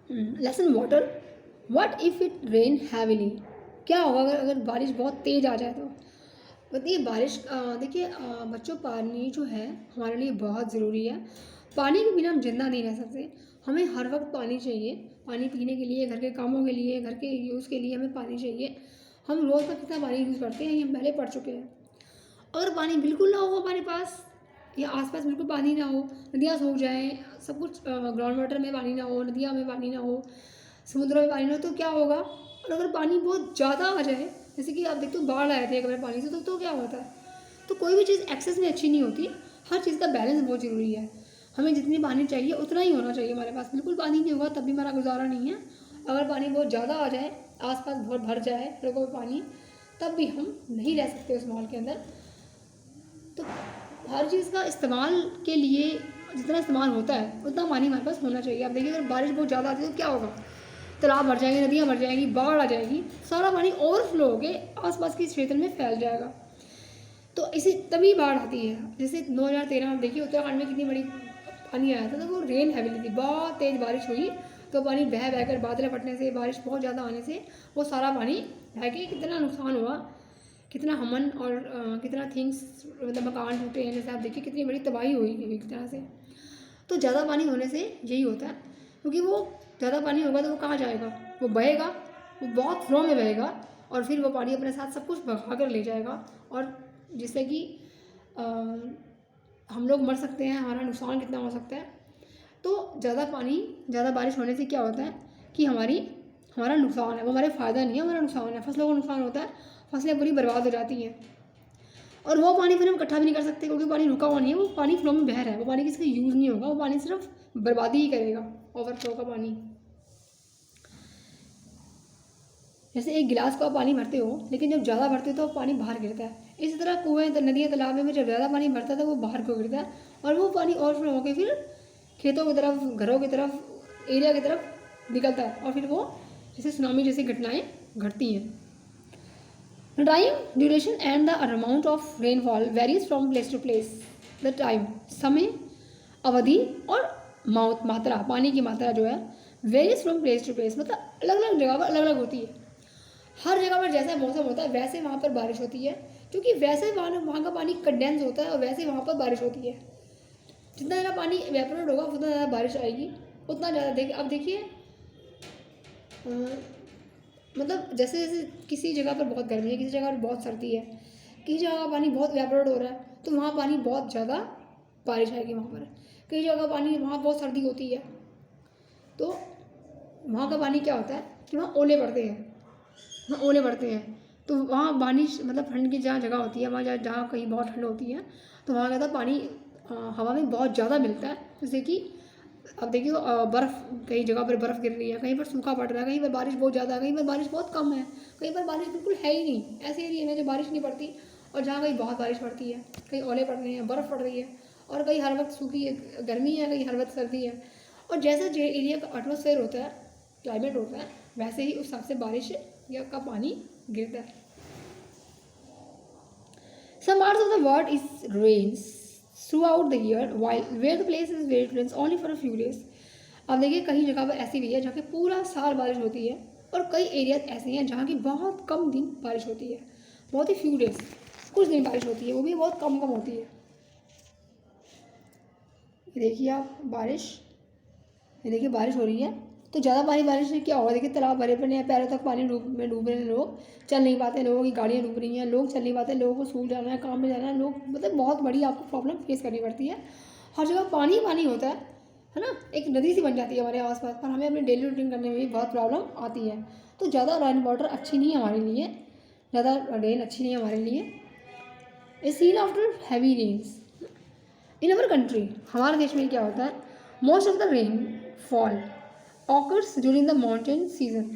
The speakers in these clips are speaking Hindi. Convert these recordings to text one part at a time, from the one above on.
Lesson water, what if it rain heavily, क्या होगा अगर अगर बारिश बहुत तेज़ आ जाए तो। बताइए बारिश देखिए बच्चों, पानी जो है हमारे लिए बहुत ज़रूरी है। पानी के बिना हम जिंदा नहीं रह सकते। हमें हर वक्त पानी चाहिए, पानी पीने के लिए, घर के कामों के लिए, घर के यूज़ के लिए हमें पानी चाहिए। हम रोज़ का कितना पानी यूज़ करते हैं ये हम पहले पढ़ चुके हैं। अगर पानी बिल्कुल ना हो हमारे पास, या आसपास बिल्कुल पानी ना हो, नदियाँ सूख जाएँ, सब कुछ ग्राउंड वाटर में पानी ना हो, नदियाँ में पानी ना हो, समुद्रों में पानी ना हो, तो क्या होगा। और अगर पानी बहुत ज़्यादा आ जाए, जैसे कि आप देखते हो बाढ़ आए थे एक बार पानी से, तो क्या होता है। तो कोई भी चीज़ एक्सेस में अच्छी नहीं होती। हर चीज़ का बैलेंस बहुत ज़रूरी है। हमें जितनी पानी चाहिए उतना ही होना चाहिए हमारे पास। बिल्कुल पानी नहीं होगा तब भी हमारा गुजारा नहीं है। अगर पानी बहुत ज़्यादा आ जाए, आसपास बहुत भर जाए सड़कों में पानी, तब भी हम नहीं रह सकते उस माहौल के अंदर। तो हर चीज़ का इस्तेमाल के लिए जितना इस्तेमाल होता है उतना पानी हमारे पास होना चाहिए। आप देखिए अगर बारिश बहुत ज़्यादा आती है तो क्या होगा, तालाब भर जाएंगे, नदियाँ भर जाएंगी, बाढ़ आ जाएगी, सारा पानी ओवरफ्लो होके आसपास के क्षेत्र में फैल जाएगा। तो इसी तभी बाढ़ आती है। जैसे 2013 आप देखिए उत्तराखंड में कितनी बड़ी पानी आया था, तो वो रेन हैविली थी, बहुत तेज़ बारिश हुई, तो पानी बह बह कर, बादल फटने से, बारिश बहुत ज़्यादा आने से वो सारा पानी बह के कितना नुकसान हुआ, कितना हमन और कितना थिंग्स, मतलब मकान टूटे हैं। जैसे आप देखिए कितनी बड़ी तबाही हुई एक तरह से। तो ज़्यादा पानी होने से यही होता है, क्योंकि वो ज़्यादा पानी होगा तो वो कहाँ जाएगा, वो बहेगा, वो बहुत फ्लो में बहेगा, और फिर वो पानी अपने साथ सब कुछ बहा कर ले जाएगा, और जिससे कि हम लोग मर सकते हैं, हमारा नुकसान कितना हो सकता है। तो ज़्यादा पानी, ज़्यादा बारिश होने से क्या होता है कि हमारा नुकसान है, वो हमारे फ़ायदा नहीं है, हमारा नुकसान है। फसलों को नुकसान होता है, फसलें पूरी बर्बाद हो जाती हैं, और वो पानी फिर हम इकट्ठा भी नहीं कर सकते, क्योंकि पानी रुका हुआ नहीं है, वो पानी फ्लो में बह रहा है, वो पानी किसी का यूज़ नहीं होगा, वो पानी सिर्फ बर्बादी ही करेगा, ओवरफ्लो का पानी। जैसे एक गिलास को आप पानी भरते हो, लेकिन जब ज़्यादा भरते हो तो पानी बाहर गिरता है। इसी तरह कुएँ, नदियाँ, तालाब में जब ज़्यादा पानी भरता है तो वो बाहर को गिरता है, और वो पानी ओवरफ्लो होकर फिर खेतों की तरफ, घरों की तरफ, एरिया की तरफ निकलता है, और फिर वो जैसे सुनामी जैसी घटनाएं घटती हैं। Time duration and the amount of rainfall varies from place to place. The time, समय, अवधि और मात्रा, पानी की मात्रा जो है varies from place to place, मतलब अलग अलग जगह पर अलग अलग होती है। हर जगह पर जैसा मौसम होता है वैसे वहाँ पर बारिश होती है, क्योंकि वैसे वहाँ का पानी कंडेंस होता है, और वैसे वहाँ पर बारिश होती है। जितना ज़्यादा पानी इवेपोरेट होगा उतना ज़्यादा बारिश आएगी, उतना ज़्यादा। देखिए अब देखिए मतलब जैसे जैसे किसी जगह पर बहुत गर्मी है, किसी जगह पर बहुत सर्दी है, किसी जगह का पानी बहुत इवेपोरेट हो रहा है, तो वहाँ पानी बहुत ज़्यादा बारिश आएगी वहाँ पर। कई जगह पानी, वहाँ बहुत सर्दी होती है, तो वहाँ का पानी क्या होता है कि वहाँ ओले पड़ते हैं, वहाँ ओले पड़ते हैं, तो वहाँ बारिश, मतलब ठंड की जहाँ जगह होती है, वहाँ जहाँ कहीं बहुत ठंड होती है, तो वहाँ ज़्यादा पानी हवा में बहुत ज़्यादा मिलता है। जैसे कि अब देखिए बर्फ़, कई जगह पर बर्फ़ गिर रही है, कहीं पर सूखा पड़ रहा है, कहीं पर बारिश बहुत ज़्यादा है, कहीं पर बारिश बहुत कम है, कहीं पर बारिश बिल्कुल है ही नहीं। ऐसे एरिया में जो बारिश नहीं पड़ती, और जहाँ कहीं बहुत बारिश पड़ती है, कहीं ओले पड़ रहे हैं, बर्फ़ पड़ रही है, और कहीं हर वक्त सूखी है, गर्मी है, कहीं हर वक्त सर्दी है। और जैसा जो एरिया का एटमॉस्फेयर होता है, क्लाइमेट होता है, वैसे ही उस हिसाब से बारिश या का पानी गिरता है। Some parts of the world is rains throughout the year, while where the place is where it rains only for a few days. अब देखिए कई जगह पर ऐसी भी है जहाँ पे पूरा साल बारिश होती है, और कई एरिया ऐसे हैं जहाँ की बहुत कम दिन बारिश होती है, बहुत ही फ्यू डेज, कुछ दिन बारिश होती है, वो भी बहुत कम कम होती है। ये देखिए आप बारिश, ये देखिए बारिश हो रही है, तो ज़्यादा पानी बारिश से क्या होगा, देखिए तालाब भरे पड़े हैं, पैरों तक पानी में डूब रहे हैं लोग, चल नहीं पाते, लोगों की गाड़ियाँ डूब रही हैं, लोग चल नहीं पाते, लोगों को स्कूल जाना है, काम पे जाना है, लोग, मतलब बहुत बड़ी आपको प्रॉब्लम फेस करनी पड़ती है। हर जगह पानी पानी होता है ना, एक नदी सी बन जाती है हमारे आसपास, पर हमें अपनी डेली रूटीन करने में भी बहुत प्रॉब्लम आती है। तो ज़्यादा रेन वाटर अच्छी नहीं है हमारे लिए, ज़्यादा रेन अच्छी नहीं है हमारे लिए। A scene after heavy rains in our country, हमारे देश में क्या होता है, most of the rainfall occurs during the monsoon season,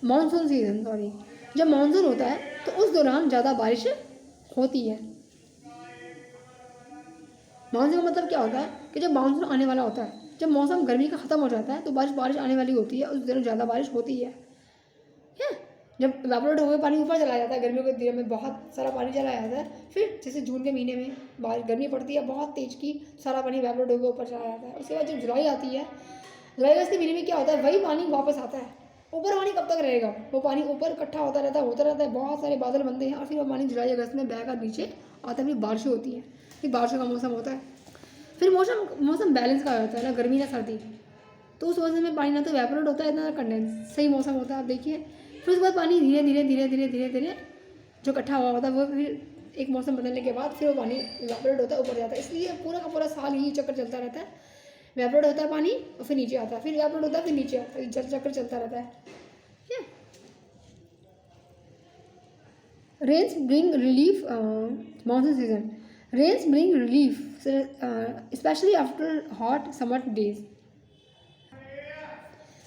monsoon season sorry, जब मानसून होता है तो उस दौरान ज़्यादा बारिश होती है। मानसून का मतलब क्या होता है कि जब मानसून आने वाला होता है, जब मौसम गर्मी का ख़त्म हो जाता है तो बारिश आने वाली होती है, उस दौरान ज़्यादा बारिश होती है। जब इवेपोरेट हो गया पानी ऊपर चला जाता है, गर्मियों के दिनों में बहुत सारा पानी चला जाता है। फिर जैसे जून के महीने में बाहर गर्मी पड़ती है बहुत तेज की, सारा पानी इवेपोरेट होकर ऊपर चला जाता है। उसके बाद जब जुलाई आती है, जुलाई अगस्त के महीने में क्या होता है, वही पानी वापस आता है। ऊपर पानी कब तक रहेगा, वो पानी ऊपर इकट्ठा होता रहता है, बहुत सारे बादल बनते हैं और फिर वो पानी जुलाई अगस्त में बहकर नीचे आता है। फिर बारिशें होती हैं, फिर बारिशों का मौसम होता है। फिर मौसम बैलेंस का होता है, ना गर्मी ना सर्दी। तो उस मौसम में पानी ना तो इवेपोरेट होता है ना कंडेंस, सही मौसम होता है। आप देखिए फिर उसके बाद पानी धीरे धीरे धीरे धीरे धीरे धीरे जो इकट्ठा हुआ होता है वो फिर एक मौसम बदलने के बाद फिर वो पानी इवेपोरेट होता है, ऊपर जाता है। इसलिए पूरा का पूरा साल ही चक्कर चलता रहता है, इवेपोरेट होता है पानी और फिर नीचे आता है, फिर इवेपोरेट होता है फिर नीचे आता है, चक्कर चलता रहता है। ठीक है। Rains bring relief, monsoon season, rains bring relief specially after hot summer days.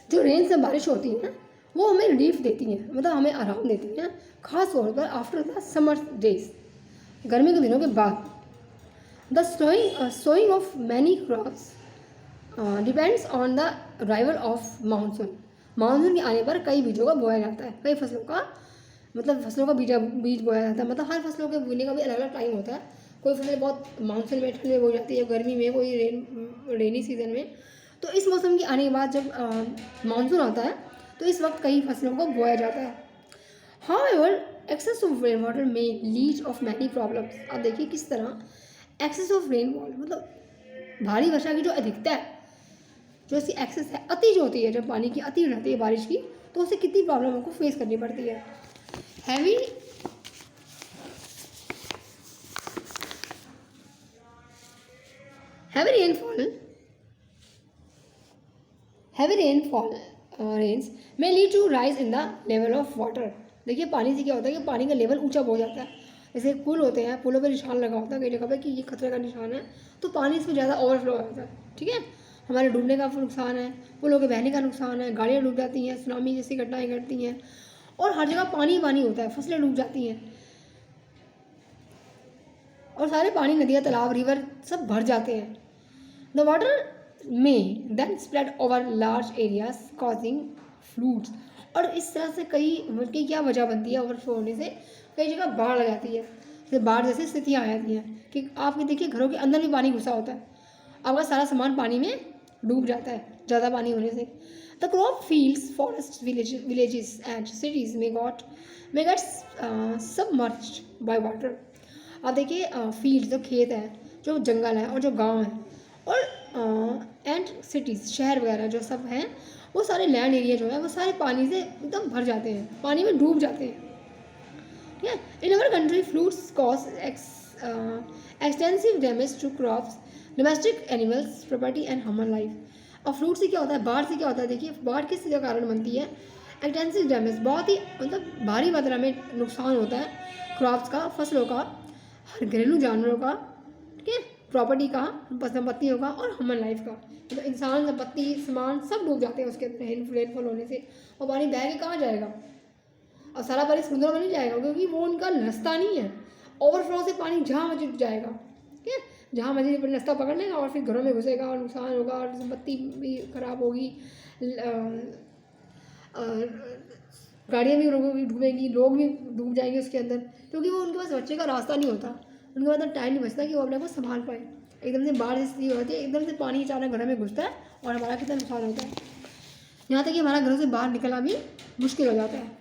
जो रेन से बारिश होती है ना वो हमें रिलीफ देती हैं, मतलब हमें आराम देती हैं, खास तौर पर आफ्टर द समर डेज, गर्मी के दिनों के बाद। The sowing of many crops depends on the arrival of monsoon. Monsoon के आने पर कई बीजों का बोया जाता है, कई फसलों का फसलों का बीज बोया जाता है। मतलब हर फसलों के बोने का भी अलग अलग टाइम होता है। कोई फसल बहुत मानसून में ठंड में बो जाती है, गर्मी में, कोई रेनी सीजन में। तो इस मौसम के आने के बाद जब मानसून आता है तो इस वक्त कई फसलों को बोया जाता है। However excess of rain water may lead of many problems. अब देखिए किस तरह एक्सेस ऑफ रेनफॉल, मतलब भारी वर्षा की जो अधिकता है, जो इसकी एक्सेस है, अति जो होती है, जब पानी की अति रहती है बारिश की, तो उससे कितनी प्रॉब्लमों को फेस करनी पड़ती है। Heavy rainfall rains may lead to rise in the level of water. देखिए पानी से क्या होता है कि पानी का लेवल ऊंचा हो जाता है। जैसे पुल होते हैं, पुलों पर निशान लगा होता है कई जगह पे कि ये खतरे का निशान है, तो पानी इसमें ज़्यादा ओवरफ्लो हो जाता है। ठीक है, हमारे डूबने का नुकसान है, पुलों के बहने का नुकसान है, गाड़ियाँ डूब जाती हैं, सुनामी जैसी घटनाएँ घटती हैं, और हर जगह पानी पानी होता है, फसलें डूब जाती हैं, और सारे पानी, नदियाँ, तालाब, रिवर सब भर जाते हैं। The water may then spread over large areas causing floods. और इस तरह से कई क्या वजह बनती है ओवरफ्लो होने से, कई जगह बाढ़ आ जाती है। जैसे बाढ़ जैसी स्थितियाँ आ जाती हैं कि आपके देखिए घरों के अंदर भी पानी घुसा होता है, आपका सारा सामान पानी में डूब जाता है ज़्यादा पानी होने से। The crop fields, forest, villages and cities में गेट सबमर्ज्ड बाय वाटर। अब देखिए फील्ड जो खेत है, जो जंगल है और जो गांव है, और एंड सिटीज़, शहर वगैरह जो सब हैं, वो सारे लैंड एरिया जो है वो सारे पानी से एकदम भर जाते हैं, पानी में डूब जाते हैं। ठीक है। In our country floods cause extensive damage to crops, domestic animals, property and human life. और फ्लूड से क्या होता है, बाढ़ से क्या होता है, देखिए बाढ़ किस चीज़ का कारण बनती है, एक्सटेंसिव डैमेज, बहुत ही मतलब भारी मात्रा में नुकसान होता है क्रॉप्स का, फसलों का, घरेलू जानवरों का, ठीक है, प्रॉपर्टी का, संपत्तियों का, और ह्यूमन लाइफ का। मतलब इंसान, संपत्ति, सामान सब डूब जाते हैं उसके अंदर रेनफॉल होने से। और पानी बह के कहाँ जाएगा, और सारा पानी समुद्र में नहीं जाएगा क्योंकि वो उनका रास्ता नहीं है। ओवरफ्लो से पानी जहाँ मर्जी जाएगा, ठीक है, जहाँ मर्जी अपना रास्ता पकड़ लेगा और फिर घरों में घुसेगा और नुकसान होगा और संपत्ति भी खराब होगी, गाड़ियाँ भी डूबेंगी, लोग भी डूब जाएंगे उसके अंदर, क्योंकि वो उनके पास बच्चे का रास्ता नहीं होता, उनके पास टाइम नहीं बचता कि वो अपने को संभाल पाए। एकदम से बाढ़ जैसी होती है, एकदम से पानी अचानक घरों में घुसता है और हमारा कितना नुकसान होता है, यहाँ तक कि हमारा घरों से बाहर निकलना भी मुश्किल हो जाता है।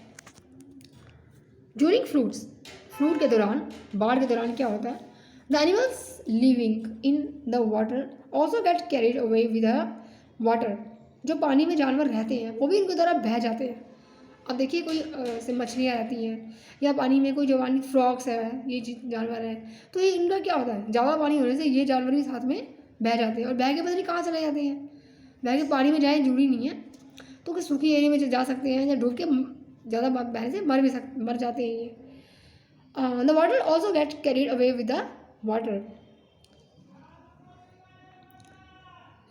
ड्यूरिंग फ्लूड के दौरान, बाढ़ के दौरान क्या होता है, the animals living in the water also get carried away with the water. जो पानी में जानवर रहते हैं वो भी इनके द्वारा बह जाते हैं। अब देखिए कोई से मछलियाँ रहती हैं या पानी में कोई जो पानी फ्रॉक्स है, ये जानवर है, तो ये इनका क्या होता है, ज़्यादा पानी होने से ये जानवर भी साथ में बह जाते हैं, और बह के पता नहीं कहाँ चले जाते हैं, बह के पानी में जाए जरूरी नहीं है, तो कि सूखी एरिया में जा सकते हैं या डूब के ज़्यादा बहने से मर जाते हैं ये। The water also get carried away with the water,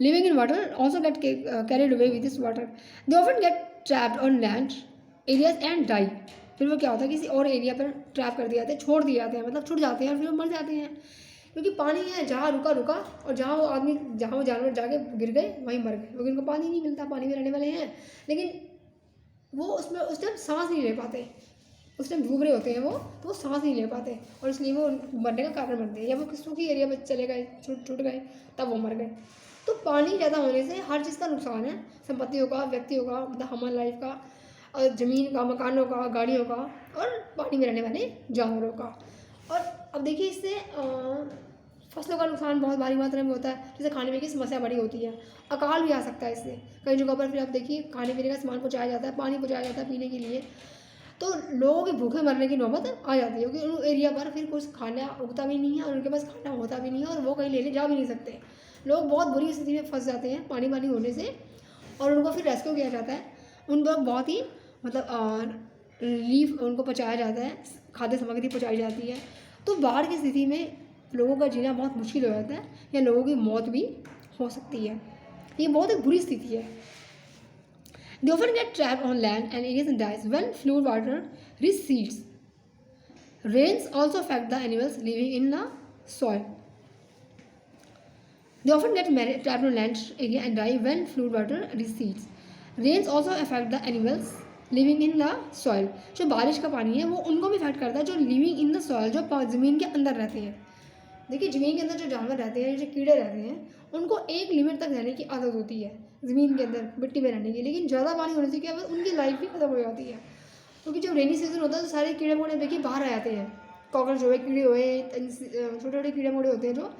living in water also get carried away with this water, they often get trapped on land areas and die. फिर वो क्या होता है, किसी और एरिया पर ट्रैप कर दिए जाते हैं, छोड़ दिए जाते हैं, मतलब छुट जाते हैं और फिर वो मर जाते हैं, क्योंकि पानी है जहाँ रुका और जहाँ वो जानवर जाके गिर गए वहीं मर गए, क्योंकि उनको पानी नहीं मिलता, पानी में रहने वाले हैं लेकिन वो उसमें उस टाइम सांस नहीं ले पाते, उस टाइम डूब रहे होते हैं वो, तो वो सांस नहीं ले पाते और इसलिए वो मरने का कारण बनते हैं, या वो सूखी एरिया में चले गए, छूट गए, तब वो मर गए। तो पानी ज़्यादा होने से हर चीज़ का नुकसान है, संपत्तियों का, व्यक्तियों का, मतलब हमारी लाइफ का, और ज़मीन का, मकानों का, गाड़ियों का, और पानी में रहने वाले जानवरों का। और अब देखिए इससे फसलों का नुकसान बहुत भारी मात्रा में होता है, जैसे खाने पीने की समस्या बड़ी होती है, अकाल भी आ सकता है इससे कई जगहों पर। फिर आप देखिए खाने पीने का सामान पहुँचाया जाता है, पानी पहुँचाया जाता है पीने के लिए, तो लोगों के भूखे मरने की नौबत आ जाती है, क्योंकि उन एरिया पर फिर कुछ खाना उगता भी नहीं है और उनके पास खाना होता भी नहीं है और वो कहीं लेने जा भी नहीं सकते। लोग बहुत बुरी स्थिति में फंस जाते हैं पानी पानी होने से, और उनको फिर रेस्क्यू किया जाता है, उन पर बहुत ही मतलब रिलीफ उनको पहुँचाया जाता है, खाद्य सामग्री पहुँचाई जाती है। तो बाढ़ की स्थिति में लोगों का जीना बहुत मुश्किल हो जाता है, या लोगों की मौत भी हो सकती है। ये बहुत एक बुरी स्थिति है। They often get trapped on land and areas and dies when fluid water recedes. Rains also affect the animals living in the soil. They often get trapped on land area and die when fluid water recedes. Rains also affect the animals living in the soil. जो बारिश का पानी है वो उनको भी अफेक्ट करता है जो लिविंग इन द सॉइल, जो ज़मीन के अंदर रहते हैं। देखिए ज़मीन के अंदर जो जानवर रहते हैं, जो कीड़े रहते हैं, उनको एक लिमिट तक रहने की आदत होती है ज़मीन के अंदर मिट्टी में रहने की, लेकिन ज़्यादा पानी होने से क्या है उनकी लाइफ भी खत्म हो जाती है। क्योंकि जब रेनी सीजन होता है तो सारे कीड़े मकोड़े देखिए बाहर आ जाते हैं, कॉकरोच हुए, कीड़े हुए, छोटे छोटे कीड़े मकोड़े होते हैं जो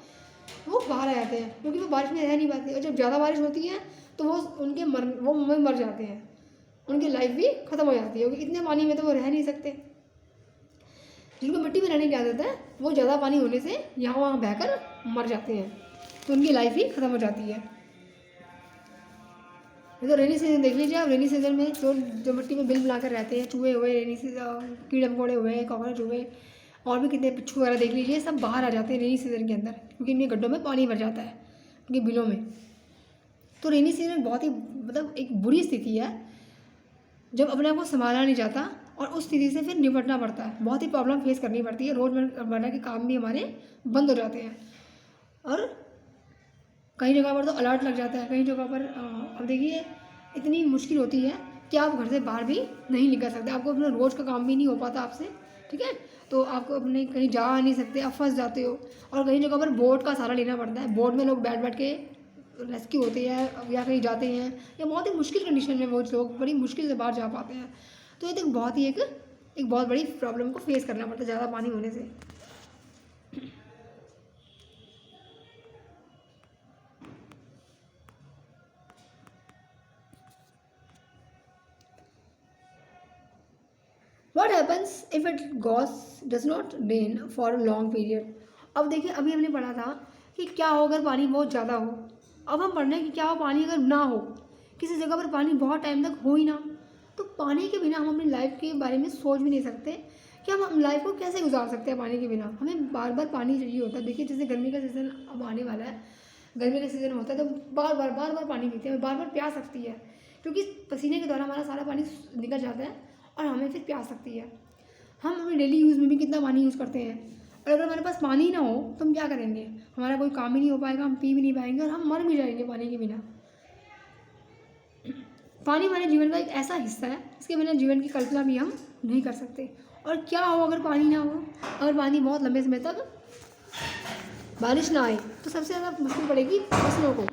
वो बाहर आ जाते हैं, क्योंकि वो बारिश में रह नहीं पाते, और जब ज़्यादा बारिश होती है तो वो मर जाते हैं, उनकी लाइफ भी ख़त्म हो जाती है, क्योंकि इतने पानी में तो वो रह नहीं सकते। जिनको मिट्टी में रहने की आदत है वो ज़्यादा पानी होने से यहाँ वहाँ बहकर मर जाते हैं, तो उनकी लाइफ ही ख़त्म हो जाती है। तो रेनी सीजन देख लीजिए आप, रेनी सीजन में जो मिट्टी में बिल बना कर रहते हैं, चूहे हुए, रेनी सीजन कीड़े मकोड़े हुए, कॉकरोच हुए, और भी कितने पिच्छू वगैरह देख लीजिए, सब बाहर आ जाते हैं रेनी सीजन के अंदर, क्योंकि इनके गड्ढों में पानी भर जाता है उनके बिलों में। तो रेनी सीजन बहुत ही मतलब एक बुरी स्थिति है जब अपने आप को संभाला नहीं जाता, और उस स्थिति से फिर निपटना पड़ता है, बहुत ही प्रॉब्लम फेस करनी पड़ती है, रोज़मर्रा के काम भी हमारे बंद हो जाते हैं, और कई जगह पर तो अलर्ट लग जाता है, कई जगह पर अब देखिए इतनी मुश्किल होती है कि आप घर से बाहर भी नहीं निकल सकते, आपको अपना रोज़ का काम भी नहीं हो पाता आपसे, ठीक है, तो आपको अपने कहीं जा नहीं सकते, आप फंस जाते हो, और कई जगह पर बोट का सहारा लेना पड़ता है, बोट में लोग बैठ बैठ के रेस्क्यू होते हैं या कहीं जाते हैं, या बहुत ही मुश्किल कंडीशन में वो लोग बड़ी मुश्किल से बाहर जा पाते हैं। तो ये तो बहुत ही एक बहुत बड़ी प्रॉब्लम को फेस करना पड़ता है ज़्यादा पानी होने से। What happens if it does not rain for a long period? अब देखिए अभी हमने पढ़ा था कि क्या हो अगर पानी बहुत ज़्यादा हो, अब हम पढ़ रहे हैं कि क्या हो पानी अगर ना हो, किसी जगह पर पानी बहुत टाइम तक हो ही ना, तो पानी के बिना हम अपनी लाइफ के बारे में सोच भी नहीं सकते कि हम लाइफ को कैसे गुजार सकते हैं पानी के बिना। हमें बार बार पानी चाहिए होता है। देखिए जैसे गर्मी का सीज़न अब आने वाला है, गर्मी का सीज़न होता है तो बार बार पानी पीते हैं, बार बार प्यास लगती है, क्योंकि पसीने के द्वारा हमारा सारा पानी निकल जाता है और हमें फिर प्यास लगती है। हम अपने डेली यूज़ में भी कितना पानी यूज़ करते हैं, और अगर हमारे पास पानी ना हो तो हम क्या करेंगे, हमारा कोई काम ही नहीं हो पाएगा, हम पी भी नहीं पाएंगे और हम मर भी जाएंगे पानी के बिना। पानी हमारे जीवन का एक ऐसा हिस्सा है इसके बिना जीवन की कल्पना भी हम नहीं कर सकते। और क्या हो अगर पानी ना हो, अगर पानी बहुत लंबे समय तक बारिश ना आए तो सबसे ज़्यादा मुश्किल पड़ेगी फसलों को।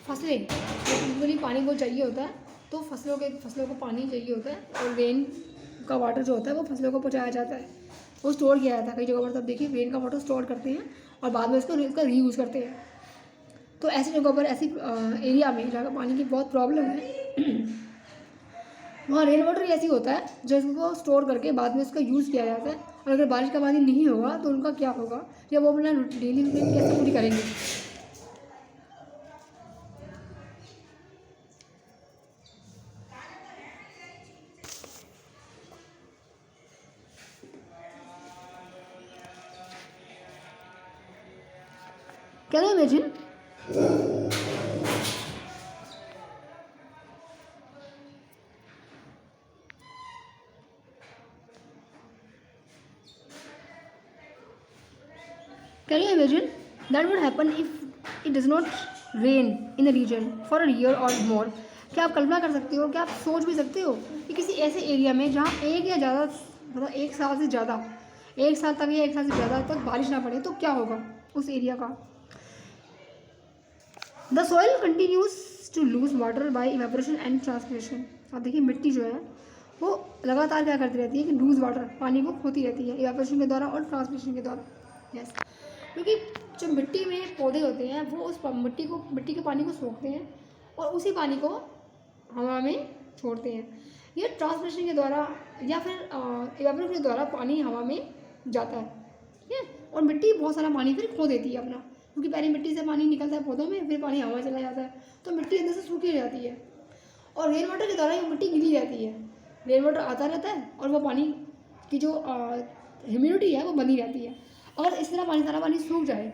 फसलें उनको लिए पानी बहुत चाहिए होता है, तो फसलों को पानी चाहिए होता है, और रेन का वाटर जो होता है वो फसलों को पहुँचाया जाता है, वो स्टोर किया जाता है कई जगह पर। तब देखिए रेन का वाटर स्टोर करते हैं और बाद में उसका रीयूज़ करते हैं। तो ऐसी जगहों पर, ऐसी एरिया में जहाँ पानी की बहुत प्रॉब्लम है वहाँ रेन वाटर ऐसी होता है जो इसको स्टोर करके बाद में उसका यूज़ किया जाता है। और अगर बारिश का पानी नहीं होगा तो उनका क्या होगा, या वो अपना डेली रूटीन कैसे पूरी करेंगे। Can you imagine? Can you imagine that would happen if it does not rain in the region for a year or more? क्या आप कल्पना कर सकते हो, क्या आप सोच भी सकते हो कि किसी ऐसे एरिया में जहाँ एक या ज़्यादा मतलब 1 साल से ज़्यादा 1 साल तक या 1 साल से ज़्यादा तक बारिश ना पड़े तो क्या होगा उस एरिया का। The soil continues to lose water by evaporation and transpiration. अब देखिए मिट्टी जो है वो लगातार क्या करती रहती है कि लूज वाटर पानी को खोती रहती है इवेपोरेशन के द्वारा और ट्रांसपिरेशन के द्वारा। यस, क्योंकि जो मिट्टी में पौधे होते हैं वो उस मिट्टी के पानी को सोखते हैं और उसी पानी को हवा में छोड़ते हैं। ये ट्रांसपिरेशन के द्वारा या फिर इवेपोरेशन के द्वारा पानी हवा में जाता है, ठीक है। और मिट्टी बहुत सारा पानी फिर खो देती है अपना, क्योंकि पहले मिट्टी से पानी निकलता है पौधों में, फिर पानी हवा में चला जाता है तो मिट्टी अंदर से सूखी जाती है। और रेन वाटर के द्वारा ये मिट्टी गीली रहती है, रेन वाटर आता रहता है और वो पानी की जो ह्यूमिडिटी है वो बनी रहती है। अगर इस तरह सारा पानी सूख जाए,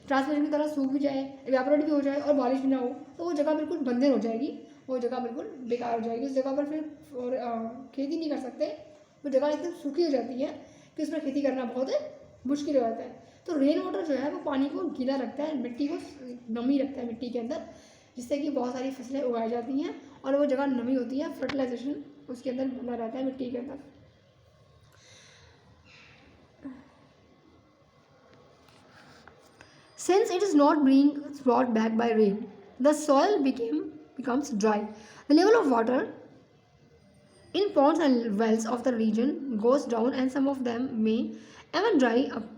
ट्रांसपिरेशन की तरह सूख भी जाए, इवेपोरेट भी हो जाए और बारिश भी ना हो तो वो जगह बिल्कुल बंजर हो जाएगी, वो जगह बिल्कुल बेकार हो जाएगी। उस जगह पर फिर और खेती नहीं कर सकते, वो जगह एकदम सूखी हो जाती है कि उसमें खेती करना बहुत मुश्किल हो जाता है। तो रेन वाटर जो है वो पानी को गीला रखता है, मिट्टी को नमी रखता है मिट्टी के अंदर, जिससे कि बहुत सारी फसलें उगाई जाती हैं और वो जगह नमी होती है, फर्टिलाइजेशन उसके अंदर बना रहता है मिट्टी के अंदर। Since it is not being brought back by rain, the soil becomes dry. The level of water in ponds and wells of the region goes down and some of them may even dry up.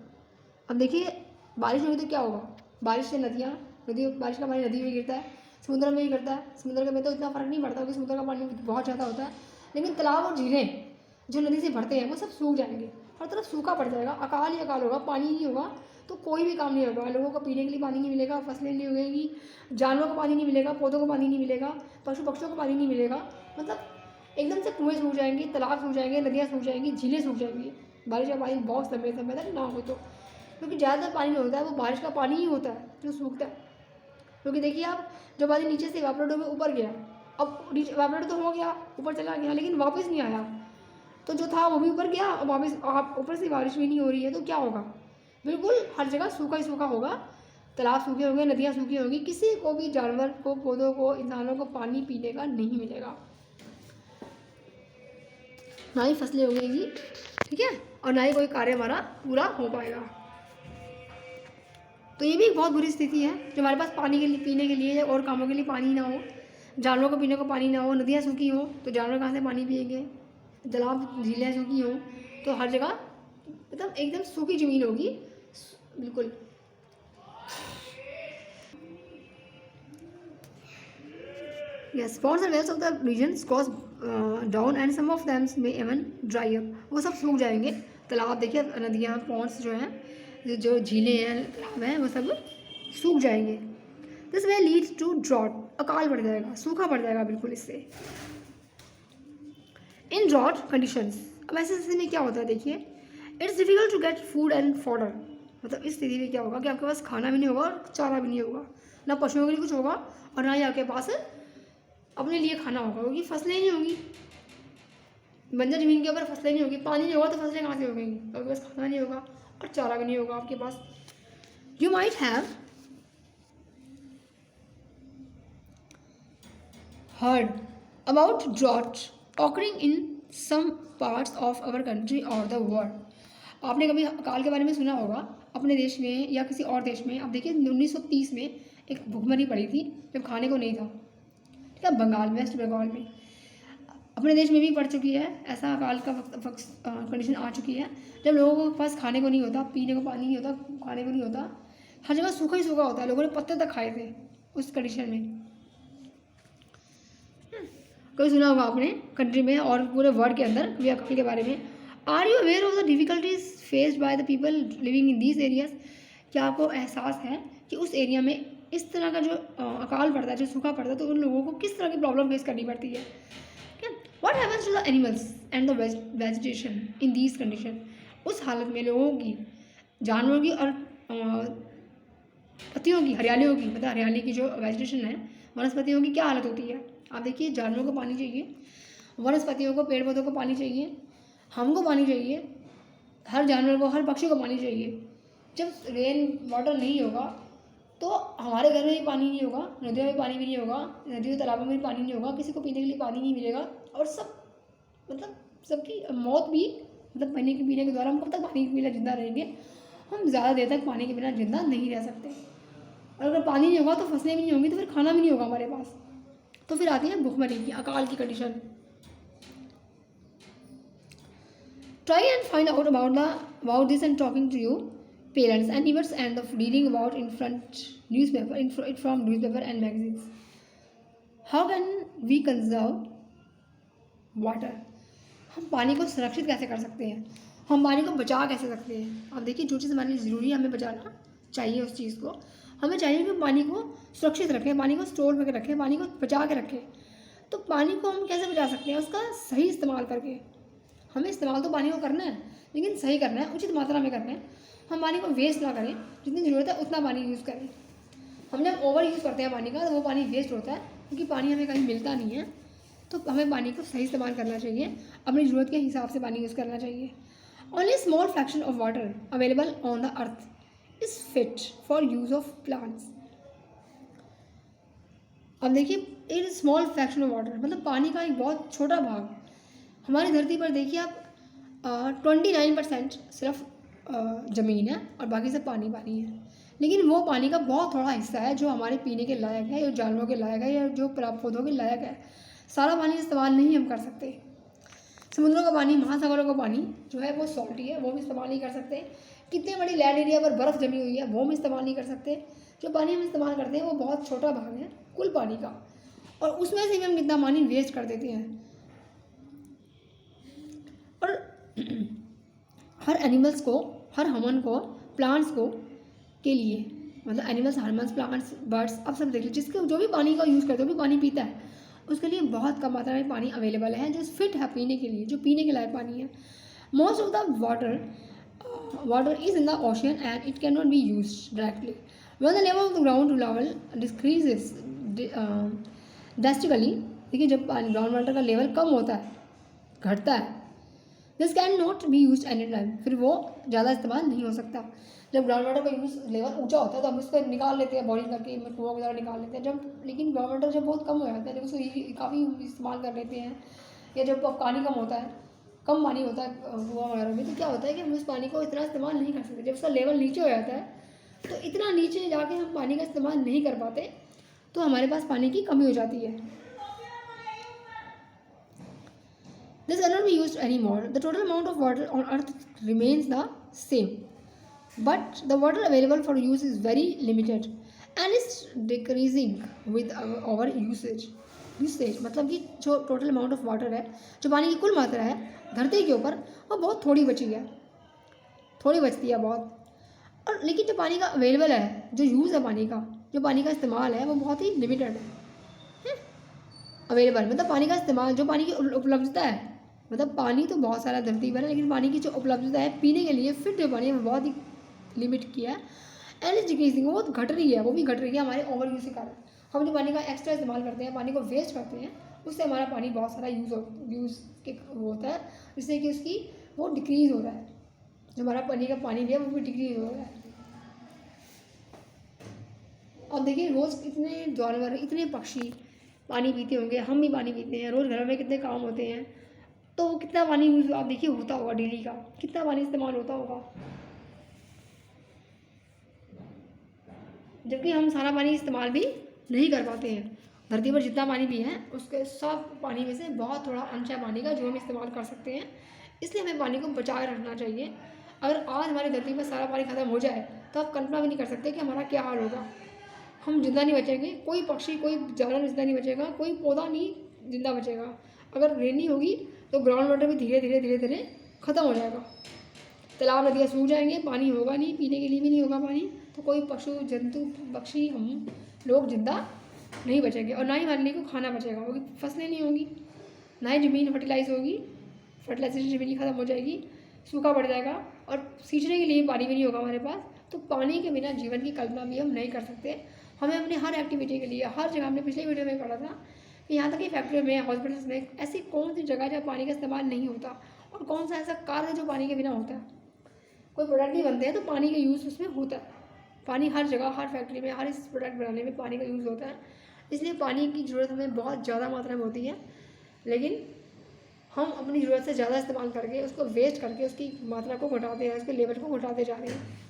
अब देखिए बारिश होगी तो क्या होगा, बारिश से बारिश का पानी नदी में गिरता है, समुद्र में ही गिरता है। समुद्र में तो इतना फ़र्क नहीं पड़ता क्योंकि समुद्र का पानी बहुत ज़्यादा होता है, लेकिन तालाब और झीलें जो नदी से भरते हैं वो सब सूख जाएंगे, हर तरफ सूखा पड़ जाएगा, अकाल ही अकाल होगा, पानी नहीं होगा तो कोई भी काम नहीं होगा। लोगों को पीने के लिए पानी नहीं मिलेगा, फसलें नहीं उगेंगी, जानवरों को पानी नहीं मिलेगा, पौधों को पानी नहीं मिलेगा, पशु पक्षियों को पानी नहीं मिलेगा। मतलब एकदम से कुएँ सूख जाएंगे, तालाब सूख जाएंगे, नदियाँ सूख जाएंगी, झीलें सूख जाएंगी। बारिश का पानी बहुत समय तक ना हो तो, क्योंकि ज़्यादातर पानी जो होता है वो बारिश का पानी ही होता है जो सूखता है। क्योंकि देखिए आप, जो पानी नीचे से इवेपोरेट होकर ऊपर गया, अब इवेपोरेट तो हो गया, ऊपर चला गया, लेकिन वापस नहीं आया, तो जो था वो भी ऊपर गया, अब वापस आप ऊपर से बारिश भी नहीं हो रही है तो क्या होगा, बिल्कुल हर जगह सूखा ही सूखा होगा, तालाब सूखे होंगे, नदियाँ सूखी होंगी, किसी को भी जानवर को, पौधों को, इंसानों को पानी पीने का नहीं मिलेगा, ना ही फसलें उगेंगी, ठीक है, और ना ही कोई कार्य हमारा पूरा हो पाएगा। तो ये भी एक बहुत बुरी स्थिति है, जो हमारे पास पानी के लिए, पीने के लिए और कामों के लिए पानी ना हो, जानवरों को पीने को पानी ना हो, नदियाँ सूखी हो तो जानवर कहाँ से पानी पिएंगे, तालाब झीलें सूखी हों तो हर जगह मतलब एकदम सूखी ज़मीन होगी बिल्कुल। Yes, ponds and wells of the regions goes down and some of them may even dry up. वो सब सूख जाएंगे, तालाब देखिए, नदियाँ, पॉन्ड्स जो हैं, जो झीलें हैं, तालाब हैं, वो सब सूख जाएंगे। This way leads to drought, अकाल पड़ जाएगा, सूखा पड़ जाएगा बिल्कुल इससे। इन ड्रॉट कंडीशंस, अब ऐसी स्थिति में क्या होता है देखिए, it's difficult to get food and fodder. मतलब इस स्थिति में क्या होगा कि आपके पास खाना भी नहीं होगा और चारा भी नहीं होगा, ना पशुओं के लिए कुछ होगा और ना ही आपके पास अपने लिए खाना होगा, क्योंकि फसलें नहीं होंगी, बंजर जमीन के ऊपर फसलें नहीं होगी, पानी नहीं होगा तो फसलें कहाँ से उगेंगी, आपके पास खाना नहीं होगा और चारा भी नहीं होगा आपके पास। You might have heard about drought occurring in some parts of our country or the world। आपने कभी अकाल के बारे में सुना होगा अपने देश में या किसी और देश में। अब देखिए 1930 में एक भूखमरी पड़ी थी जब खाने को नहीं था, ठीक है, बंगाल, वेस्ट बंगाल में। अपने देश में भी पड़ चुकी है, ऐसा अकाल का कंडीशन आ चुकी है जब लोगों के पास खाने को नहीं होता, पीने को पानी नहीं होता, खाने को नहीं होता, हर जगह सूखा ही सूखा होता है। लोगों ने पत्ते तक खाए थे उस कंडीशन में। कभी सुना होगा आपने कंट्री में और पूरे वर्ल्ड के अंदर कभी अकाल के बारे में। Are you aware of the difficulties faced by the people living in these areas. क्या आपको एहसास है कि उस एरिया में इस तरह का जो अकाल पड़ता है, जो सूखा पड़ता है, तो उन लोगों को किस तरह की प्रॉब्लम फेस करनी पड़ती है। What happens to the animals and the vegetation in these condition. उस हालत में लोगों की, जानवरों की और पत्तियों की, हरियालियों की, मतलब हरियाली की जो वेजिटेशन है, वनस्पतियों की क्या हालत होती है। आप देखिए, जानवरों को पानी चाहिए, वनस्पतियों को, पेड़ पौधों को पानी चाहिए, हमको पानी चाहिए, हर जानवर को, हर पक्षी को पानी चाहिए। जब रेन वाटर नहीं होगा तो हमारे घर में भी पानी नहीं होगा, नदियों में पानी भी नहीं होगा, नदियों तालाबों में भी पानी नहीं होगा, किसी को पीने के लिए पानी नहीं मिलेगा, और सब मतलब सबकी मौत भी, मतलब पानी के पीने के द्वारा हम कब तक पानी के बिना जिंदा रहेंगे? हम ज़्यादा देर तक पानी के बिना जिंदा नहीं रह सकते। और अगर पानी नहीं होगा तो फसलें भी नहीं होंगी, तो फिर खाना भी नहीं होगा हमारे पास, तो फिर आती है भुखमरी की, अकाल की condition. Try and find out about this and talking to you parents and neighbors and of reading about in front newspaper from newspaper and magazines. How can we conserve water? हम पानी को सुरक्षित कैसे कर सकते हैं, हम पानी को बचा कैसे सकते हैं? अब देखिए, जो चीज़ हमारे लिए ज़रूरी है हमें बचाना चाहिए, उस चीज़ को हमें चाहिए कि पानी को सुरक्षित रखें, पानी को स्टोर करके रखें, पानी को बचा के रखें। तो पानी को हम कैसे बचा सकते हैं? उसका सही इस्तेमाल करके। हमें इस्तेमाल तो पानी को करना है, लेकिन सही करना है, उचित मात्रा में करना है। हम पानी को वेस्ट ना करें, जितनी ज़रूरत है उतना पानी यूज़ करें। हम जब ओवर यूज़ करते हैं पानी का तो वो पानी वेस्ट होता है, क्योंकि पानी हमें कहीं मिलता नहीं है। तो हमें पानी को सही इस्तेमाल करना चाहिए, अपनी ज़रूरत के हिसाब से पानी यूज़ करना चाहिए। Only small fraction of water available on the earth is fit for use of plants. अब देखिए, it small fraction of water मतलब पानी का एक बहुत छोटा भाग। हमारी धरती पर देखिए आप 29% सिर्फ ज़मीन है और बाकी सब पानी पानी है, लेकिन वो पानी का बहुत थोड़ा हिस्सा है जो हमारे पीने के लायक है, या जानवरों के लायक है, या जो पौधों के लायक है। सारा पानी इस्तेमाल नहीं हम कर सकते। समुद्रों का पानी, महासागरों का पानी जो है वो सॉल्टी है, वो भी इस्तेमाल नहीं कर सकते। कितने बड़ी लैंड एरिया पर बर्फ़ जमी हुई है, वो हम इस्तेमाल नहीं कर सकते। जो पानी हम इस्तेमाल करते हैं वो बहुत छोटा भाग है कुल पानी का, और उसमें से भी हम कितना पानी वेस्ट कर देते हैं। और हर एनिमल्स को, हर ह्यूमन को, प्लांट्स को के लिए, मतलब एनिमल्स, हार्मन्स, प्लांट्स, बर्ड्स, अब सब देख लीजिए, जिसके जो भी पानी का यूज़ करते हैं, वो भी पानी पीता है, उसके लिए बहुत कम मात्रा में पानी अवेलेबल है जो फिट है पीने के लिए, जो पीने के लायक पानी है। Most of the water is in the ocean and it can not be use directly. When the level of the ground level decreases drastically, देखिए जब ग्राउंड वाटर का लेवल कम होता है, घटता है, this can not be use any time, फिर वो ज़्यादा इस्तेमाल नहीं हो सकता। जब ग्राउंड वाटर का यूज लेवल ऊंचा होता है तो हम उसको निकाल लेते हैं, बॉइलिंग करके कुआं वगैरह निकाल लेते हैं। जब लेकिन ग्राउंड वाटर जब बहुत कम हो जाता है, जब उसको काफ़ी इस्तेमाल कर लेते हैं, या जब पानी कम होता है, कम पानी होता है कुआं वगैरह में, तो क्या होता है कि हम उस पानी को इतना इस्तेमाल नहीं कर सकते। जब उसका लेवल नीचे हो जाता है तो इतना नीचे जाके हम पानी का इस्तेमाल नहीं कर पाते, तो हमारे पास पानी की कमी हो जाती है। This cannot be used anymore. The total amount of water on earth remains the same, but the water available for use is very limited and is decreasing with our usage. मतलब कि जो टोटल अमाउंट ऑफ वाटर है, जो पानी की कुल मात्रा है धरती के ऊपर, वो बहुत थोड़ी बची है, थोड़ी बचती है बहुत। और लेकिन जो पानी का अवेलेबल है, जो यूज़ है पानी का, जो पानी का इस्तेमाल है, वो बहुत ही लिमिटेड है। अवेलेबल मतलब पानी का इस्तेमाल, जो पानी की उपलब्धता है, मतलब पानी तो बहुत सारा धरती पर है, लेकिन पानी की जो उपलब्धता है पीने के लिए फिट जो पानी है वो बहुत ही लिमिट किया है। एंड इज डिक्रीजिंग, वो घट रही है, वो भी घट रही है हमारे ओवर यूज के कारण। हम जो पानी का एक्स्ट्रा इस्तेमाल करते हैं, पानी को वेस्ट करते हैं, उससे हमारा पानी बहुत सारा यूज़ के होता है, जिससे कि उसकी वो डिक्रीज़ हो रहा है। जो हमारा पानी भी है वो भी डिक्रीज़ हो रहा है। और देखिए, रोज़ इतने जानवर, इतने पक्षी पानी पीते होंगे, हम भी पानी पीते हैं, रोज़ घरों में कितने काम होते हैं, तो कितना पानी यूज़ आप देखिए होता होगा, डेली का कितना पानी इस्तेमाल होता होगा। जबकि हम सारा पानी इस्तेमाल भी नहीं कर पाते हैं। धरती पर जितना पानी भी है उसके सब पानी में से बहुत थोड़ा अंश है पानी का जो हम इस्तेमाल कर सकते हैं, इसलिए हमें पानी को बचा के रखना चाहिए। अगर आज हमारी धरती पर सारा पानी ख़त्म हो जाए तो आप कल्पना भी नहीं कर सकते कि हमारा क्या हाल होगा। हम जिंदा नहीं बचेंगे, कोई पक्षी, कोई जानवर जिंदा नहीं बचेगा, कोई पौधा नहीं जिंदा बचेगा। अगर रेनी होगी तो ग्राउंड वाटर भी धीरे धीरे ख़त्म हो जाएगा, तालाब नदियाँ सूख जाएंगे, पानी होगा नहीं, पीने के लिए भी नहीं होगा पानी, तो कोई पशु जंतु पक्षी, हम लोग जिंदा नहीं बचेंगे, और ना ही हमारे लिए को खाना बचेगा, क्योंकि फसलें नहीं होंगी, ना ही ज़मीन फर्टिलाइज होगी, फर्टिलाइजेशन ज़मीन ख़त्म हो जाएगी, सूखा पड़ जाएगा, और सींचने के लिए पानी भी नहीं होगा हमारे पास। तो पानी के बिना जीवन की कल्पना भी हम नहीं कर सकते। हमें अपने हर एक्टिविटी के लिए, हर जगह, हमने पिछले वीडियो में पढ़ा था कि यहाँ तक कि फैक्ट्रियों में, हॉस्पिटल्स में, ऐसी कौन सी जगह जहाँ पानी का इस्तेमाल नहीं होता, और कौन सा ऐसा कार्य है जो पानी के बिना होता है। कोई प्रोडक्ट भी बनते हैं तो पानी का यूज़ उसमें होता है, पानी हर जगह, हर फैक्ट्री में, हर इस प्रोडक्ट बनाने में पानी का यूज़ होता है, इसलिए पानी की ज़रूरत हमें बहुत ज़्यादा मात्रा में होती है। लेकिन हम अपनी ज़रूरत से ज़्यादा इस्तेमाल करके, उसको वेस्ट करके, उसकी मात्रा को घटाते हैं, उसके लेवल को घटाते जा रहे हैं।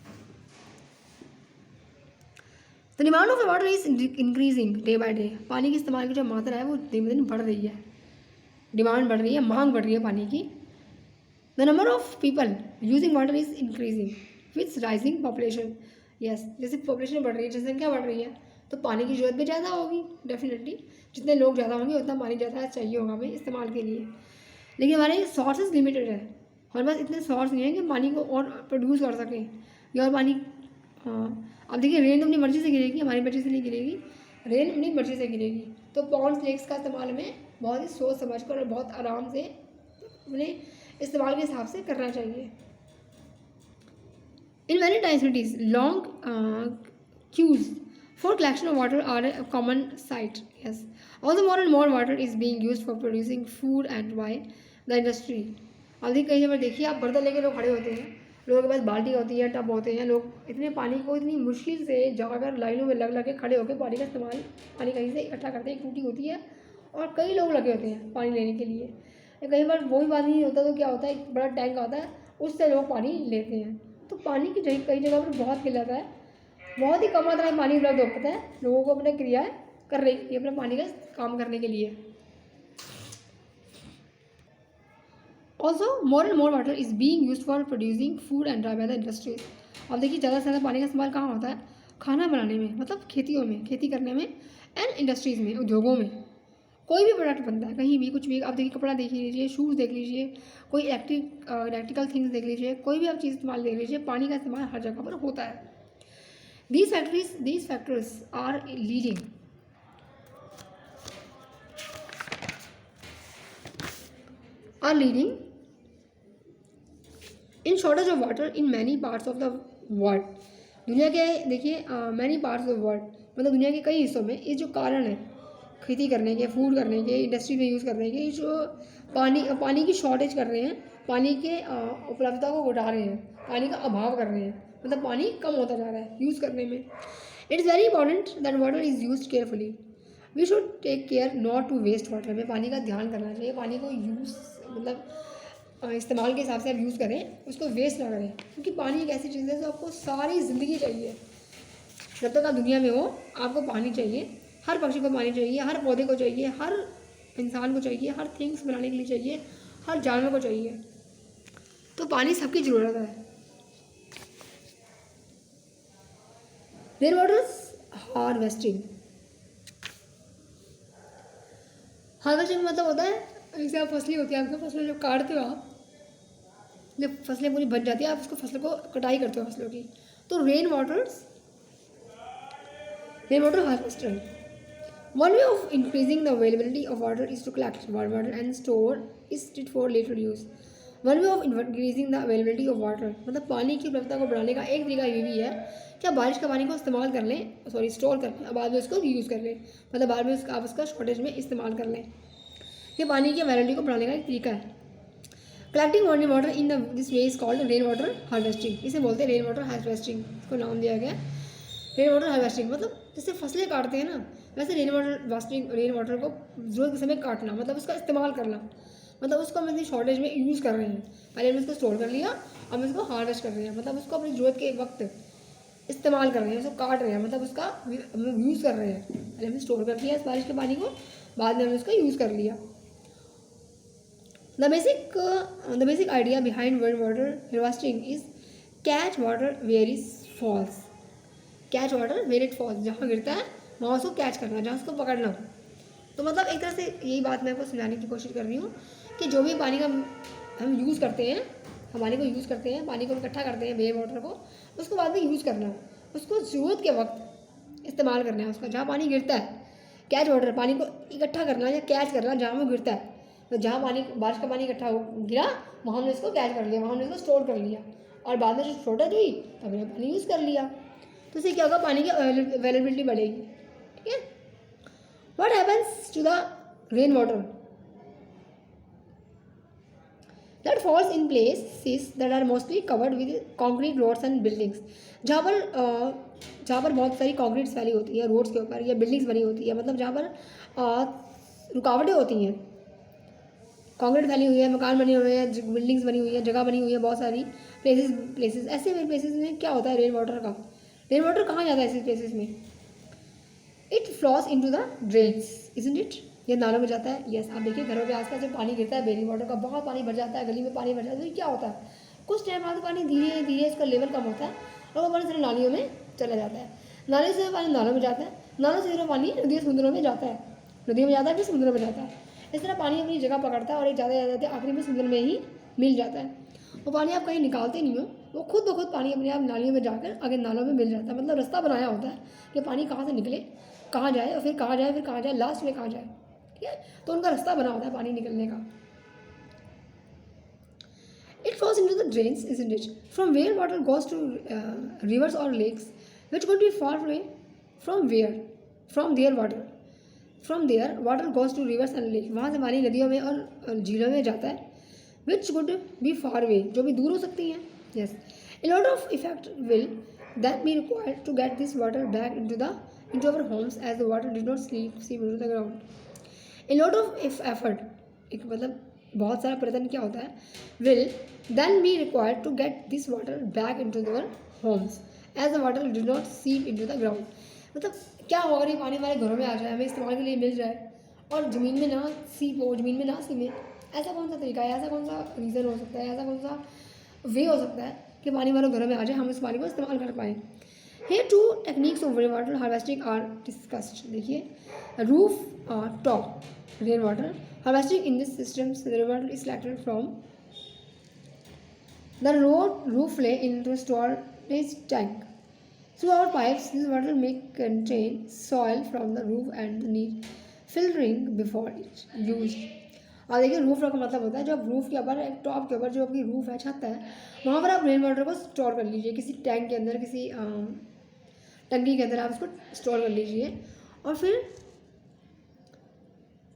The demand of water is increasing day by day. पानी के इस्तेमाल की जो मात्रा है वो दिन ब दिन बढ़ रही है, डिमांड बढ़ रही है, मांग बढ़ रही है पानी की। The number of people using water is increasing with rising population. Yes, जैसे पॉपुलेशन बढ़ रही है, जनसंख्या बढ़ रही है, तो पानी की ज़रूरत भी ज़्यादा होगी डेफिनेटली। जितने लोग ज़्यादा होंगे उतना पानी ज़्यादा चाहिए होगा हमें इस्तेमाल के लिए। लेकिन हमारे सोर्सेज लिमिटेड है, हमारे पास इतने सोर्स नहीं है कि पानी को और प्रोड्यूस कर सकें या और पानी। हाँ, अब देखिए रेन तो अपनी मर्ज़ी से गिरेगी, हमारी मर्ज़ी से नहीं गिरेगी, रेन अपनी मर्ज़ी से गिरेगी। तो पॉन्ड्स लेक्स का इस्तेमाल हमें बहुत ही सोच समझ कर और बहुत आराम से अपने इस्तेमाल के हिसाब से करना चाहिए। In many time cities long queues for collection of water are a common sight. Yes, although more and more water is being used for producing food and by the industry. अब देखिए कई जगह देखिए आप बर्तन लेके लोग खड़े होते हैं, लोगों के पास बाल्टी होती है, टब होते हैं, लोग इतने पानी को इतनी मुश्किल से जाकर लाइनों में लग लग के खड़े होकर पानी का इस्तेमाल, पानी कहीं से इकट्ठा करते हैं, एक टूटी होती है और कई लोग लगे होते हैं पानी लेने के लिए। कई बार वही पानी नहीं होता तो क्या होता है, एक बड़ा टैंक आता है, उससे लोग पानी लेते हैं। तो पानी की कई जगह पर बहुत किल्लत है, बहुत ही कम मात्रा में पानी उपलब्ध होता है लोगों को अपने क्रियाएं कर रही है अपने पानी का काम करने के लिए। Also more and more water is being used for producing food and dry by the industries. अब देखिए ज़्यादा से ज़्यादा पानी का इस्तेमाल कहाँ होता है, खाना बनाने में, मतलब खेतियों में, खेती करने में, एंड इंडस्ट्रीज़ में, उद्योगों में। कोई भी प्रोडक्ट बनता है कहीं भी, कुछ भी, आप देखिए कपड़ा देख लीजिए, शूज़ देख लीजिए, कोई इलेक्ट्रिकल थिंग्स देख लीजिए, कोई भी आप चीज़ इस्तेमाल देख लीजिए, पानी का इस्तेमाल हर जगह पर होता है। These factors are leading in shortage of water in many parts of the world. दुनिया के देखिए many parts of the world, मतलब दुनिया के कई हिस्सों में ये जो कारण है खेती करने के, फूड करने के, इंडस्ट्री में यूज़ करने के, जो पानी की शॉर्टेज कर रहे हैं, पानी के उपलब्धता को घटा रहे हैं, पानी का अभाव कर रहे हैं, मतलब पानी कम होता जा रहा है यूज़ करने में। It is very important that water is use carefully. We should take care not to waste water. हमें पानी का ध्यान करना चाहिए, पानी को यूज़ मतलब इस्तेमाल के हिसाब से आप यूज़ करें, उसको वेस्ट ना करें, क्योंकि पानी एक ऐसी चीज़ है जो आपको सारी ज़िंदगी चाहिए। जब तक आप दुनिया में हो आपको पानी चाहिए, हर पक्षी को पानी चाहिए, हर पौधे को चाहिए, हर इंसान को चाहिए, हर थिंग्स बनाने के लिए चाहिए, हर जानवर को चाहिए। तो पानी सबकी ज़रूरत है। Rain water harvesting. हार्वेस्टिंग मतलब होता है जैसे आप फसलें होती है, आपकी फसलें जब काटते हो आप, जब फसलें पूरी बच जाती है, आप उसको फसलों को कटाई करते हो फसलों की, तो rain water harvesting. One way of increasing the availability of water is to collect water and store it for later use. One way of increasing the availability of water, मतलब पानी की उपलब्धता को बढ़ाने का एक तरीका ये भी है कि आप बारिश का पानी को इस्तेमाल कर लें, स्टोर कर लें, बाद में उसको यूज़ कर लें, मतलब बाद में आप उसका शॉर्टेज में इस्तेमाल कर लें। ये पानी की अवेलेबिलिटी को बढ़ाने का एक तरीका है। Collecting water in this way is called rain water harvesting. इसे बोलते हैं रेन वाटर हार्वेस्टिंग, इसको नाम दिया गया रेन वाटर हार्वेस्टिंग। मतलब जैसे फसलें काटते हैं ना, वैसे रेन वाटर को ज़रूरत के समय काटना, मतलब उसका इस्तेमाल करना, मतलब उसको हम इतनी शॉर्टेज में यूज़ कर रहे हैं। पहले हमने उसको स्टोर कर लिया, अब हम उसको हार्वेस्ट कर रहे हैं, मतलब उसको अपनी ज़रूरत के वक्त इस्तेमाल कर रहे हैं, उसको काट रहे हैं, मतलब उसका यूज़ कर रहे हैं। पहले हमने स्टोर कर लिया इस बारिश के पानी को, बाद में हमने उसका यूज़ कर लिया। The basic idea behind rain water harvesting is catch water where it falls. Catch water where it falls, जहाँ गिरता है वहाँ उसको कैच करना, जहाँ उसको पकड़ना। तो मतलब एक तरह से यही बात मैं आपको समझाने की कोशिश कर रही हूँ कि जो भी पानी का हम यूज़ करते हैं, हम पानी को यूज़ करते हैं, पानी को इकट्ठा करते हैं, रेन वाटर को, उसको बाद में यूज़ करना, उसको ज़रूरत के वक्त इस्तेमाल करना है उसका, जहाँ पानी गिरता है। कैच वाटर, पानी को इकट्ठा करना या कैच करना जहाँ वो गिरता है, तो जहाँ पानी बारिश का पानी इकट्ठा हो गिरा वहाँ हमने इसको कैच कर लिया, वहाँ हमने इसको स्टोर कर लिया, और बाद में जो शॉर्टेज हुई तब हमने पानी यूज़ कर लिया। तो इससे क्या होगा, पानी की अवेलेबिलिटी बढ़ेगी। ठीक है। What happens to the rain water, that falls in places that are mostly covered with concrete roads and buildings. जहाँ पर बहुत सारी कॉन्क्रीट फैली होती है रोड्स के ऊपर या बिल्डिंग्स बनी होती है, मतलब जहाँ पर रुकावटें होती हैं, कंक्रीट फैली हुई है, मकान बने हुए हैं, बिल्डिंग्स बनी हुई है, जगह बनी हुई है, बहुत सारी प्लेसेस ऐसे प्लेसेस में क्या होता है रेन वाटर कहाँ जाता है ऐसे प्लेसेस में? It floss into the drains, isn't it? ये नालों में जाता है। यस, आप देखिए घरों के आसपास जब पानी गिरता है रेन वाटर का, बहुत पानी भर जाता है, गली में पानी भर जाता है, तो क्या होता है कुछ टाइम बाद पानी धीरे धीरे इसका लेवल कम होता है और वो पानी सारे नालियों में चला जाता है। नाले से पानी नालों में जाता है, नालों से पानी नदियों समुद्रों में जाता है, नदियों में जाता है फिर समुद्रों में जाता है। इस तरह पानी अपनी जगह पकड़ता है और एक ज़्यादा आखिरी में समुद्र में ही मिल जाता है। वो पानी आप कहीं निकालते नहीं हो, वो खुद ब खुद पानी अपने आप नालियों में जाकर आगे नालों में मिल जाता है। मतलब रास्ता बनाया होता है कि पानी कहाँ से निकले, कहाँ जाए और फिर कहाँ जाए, फिर कहाँ जाए, लास्ट में कहाँ जाए। ठीक है, तो उनका रास्ता बना होता है पानी निकलने का। It flows into the drains, isn't it? From where water goes to rivers or lakes, which could be far away. From where? From their water. From there, water goes to rivers and lakes. वहाँ से पानी नदियों में और झीलों में जाता है. Which could be far away, जो भी दूर हो सकती हैं. Yes. A lot of effort will then be required to get this water back into our homes, as the water did not seep into the ground. A lot of effort, एक मतलब बहुत सारा प्रयत्न क्या होता है, will then be required to get this water back into their homes, as the water did not seep into the ground. मतलब क्या होगा अगर ये पानी हमारे घरों में आ जाए, हमें इस्तेमाल के लिए मिल जाए और ज़मीन में ना सीप हो, ज़मीन में ना सीमे, ऐसा कौन सा तरीका है, ऐसा कौन सा रीज़न हो सकता है, ऐसा कौन सा वे हो सकता है कि पानी हमारे घरों में आ जाए, हम इस पानी को इस्तेमाल कर पाएँ. Here two techniques of rainwater harvesting are discussed. देखिए, roof top rain water harvesting. In this system, the rainwater is collected from the roof lay into a storage tank. Through our pipes, this water may contain soil from the roof and need filtering before it used. और देखिए रूफ का मतलब होता है जब रूफ के ऊपर एक टॉप के ऊपर जो आपकी रूफ है, छत है, वहाँ पर आप रेन वाटर को स्टोर कर लीजिए किसी टैंक के अंदर, किसी टंकी के अंदर आप उसको स्टोर कर लीजिए. और फिर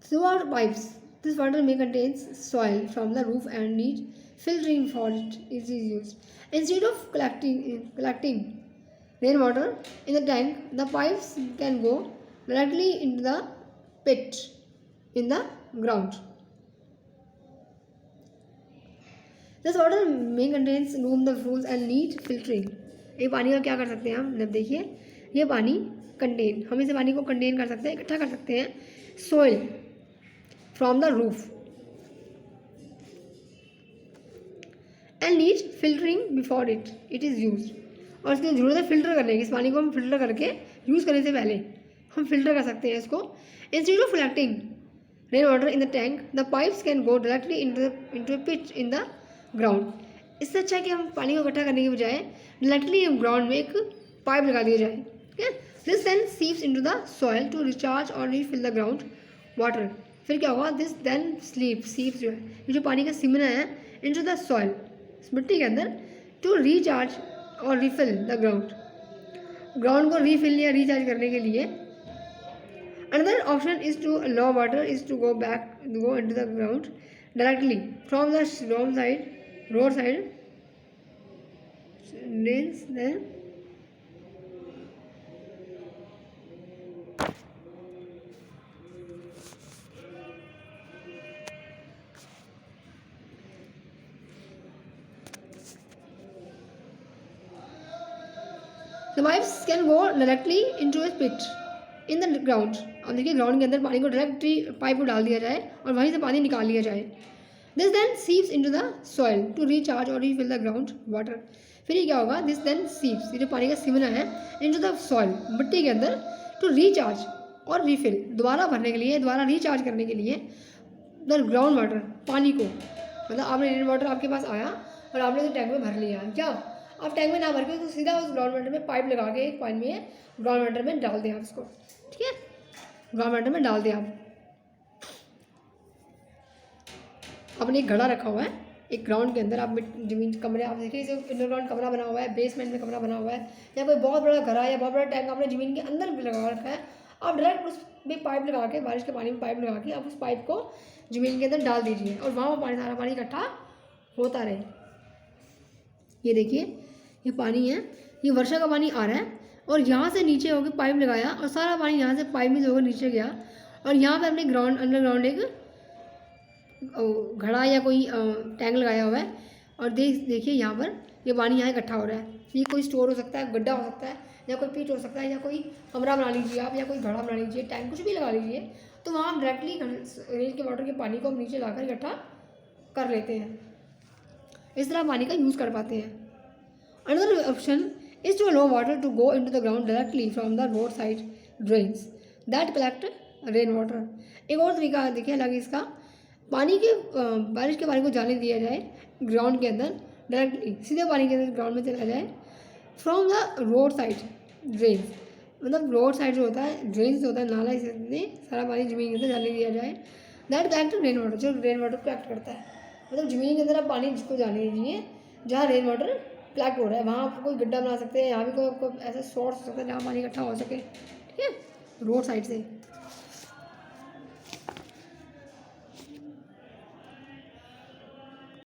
through our pipes, this water may contain soil from the roof and need filtering for it is used. Instead of collecting rainwater in the tank, the pipes can go directly into the pit in the ground. This water may contain room the rules and need filtering. ये पानी का क्या कर सकते हैं हम, जब देखिए ये पानी कंटेन, हम इसे पानी को कंटेन कर सकते हैं, इकट्ठा कर सकते हैं soil from the roof and need filtering before it is use. और इसकी ज़रूरत है फिल्टर करने की, इस पानी को हम फिल्टर करके यूज़ करने से पहले हम फिल्टर कर सकते हैं इसको. Instead of collecting rain water in the tank, the pipes can go directly into pit in the ground. इससे अच्छा है कि हम पानी को इकट्ठा करने के बजाय डायरेक्टली ग्राउंड में एक पाइप लगा दिया जाए. ठीक है, this then seeps into the soil to recharge और रीफिल द ग्राउंड वाटर. फिर क्या होगा, दिस देन सीप्स जो है, ये जो पानी का सिमना है, इनटू द सॉइल, मिट्टी के अंदर, टू रिचार्ज और रिफिल द ग्राउंड को रीफिल या रिचार्ज करने के लिए. Another option is to allow water is to go into the ground directly from the road side drains. Then the pipes can go directly into a pit in the ground. अब देखिए ग्राउंड के अंदर पानी को डायरेक्टली पाइप को डाल दिया जाए और वहीं से पानी निकाल लिया जाए. This then seeps into the soil to recharge और रीफिल द ग्राउंड वाटर. फिर ये क्या होगा, दिस देन सीप्स, ये जो पानी का सिमना है, इनटू द सॉइल, मिट्टी के अंदर, टू रिचार्ज और रीफिल, दोबारा भरने के लिए, दोबारा रिचार्ज करने के लिए द ग्राउंड वाटर, पानी को. मतलब आपने रेन वाटर आपके पास आया और आपने तो टैंक में भर लिया, क्या आप टैंक में ना भर के तो सीधा उस ग्राउंड वाटर में पाइप लगा के एक पानी में ग्राउंड वाटर में डाल दें आप उसको. ठीक है, ग्राउंड वाटर में डाल दें आप. आपने एक घड़ा रखा हुआ है एक ग्राउंड के अंदर, आप जमीन कमरे, आप देखिए जो अंडरग्राउंड कमरा बना हुआ है, बेसमेंट में कमरा बना हुआ है, या कोई बहुत बड़ा घर है या बहुत बड़ा टैंक आपने ज़मीन के अंदर भी लगा रखा है, आप डायरेक्ट उसमें पाइप लगा के, बारिश के पानी में पाइप लगा के आप उस पाइप को ज़मीन के अंदर डाल दीजिए और वहाँ पानी, सारा पानी इकट्ठा होता रहे। ये देखिए, ये पानी है, ये वर्षा का पानी आ रहा है और यहाँ से नीचे होकर पाइप लगाया और सारा पानी यहाँ से पाइप में से होकर नीचे गया और यहाँ पे हमने ग्राउंड अंडरग्राउंड एक घड़ा या कोई टैंक लगाया हुआ है और देखिए यहाँ पर ये पानी यहाँ इकट्ठा हो रहा है। ये कोई स्टोर हो सकता है, गड्ढा हो सकता है, या कोई पिट हो सकता है, या कोई कमरा बना लीजिए आप, या कोई घड़ा बना लीजिए, टैंक कुछ भी लगा लीजिए। तो वहाँ हम डायरेक्टली रेन के वाटर के पानी को हम नीचे लाकर इकट्ठा कर लेते हैं, इस तरह पानी का यूज़ कर पाते हैं। Another option is to allow water to go into the ground directly from the road side drains that collect rain water. एक और तरीका देखिए अलग इसका, पानी के बारिश के पानी को जाने दिया जाए ग्राउंड के अंदर डायरेक्टली, सीधे पानी के अंदर ग्राउंड में चला जाए from the road side drains, मतलब रोड साइड जो होता है ड्रेन्स होता है नाला, इससे सारा पानी ज़मीन के अंदर जाने दिया जाए। दैट कलेक्ट रेन वाटर, जो रेन वाटर कलेक्ट करता है, मतलब ज़मीन के अंदर आप पानी जिसको जाने दीजिए जहाँ रेन वाटर कलेक्ट हो रहा है, वहाँ आप कोई गड्ढा बना सकते हैं, यहाँ भी कोई आपको ऐसा सोर्स हो सकता है जहाँ पानी इकट्ठा हो सके, ठीक है, रोड साइड से।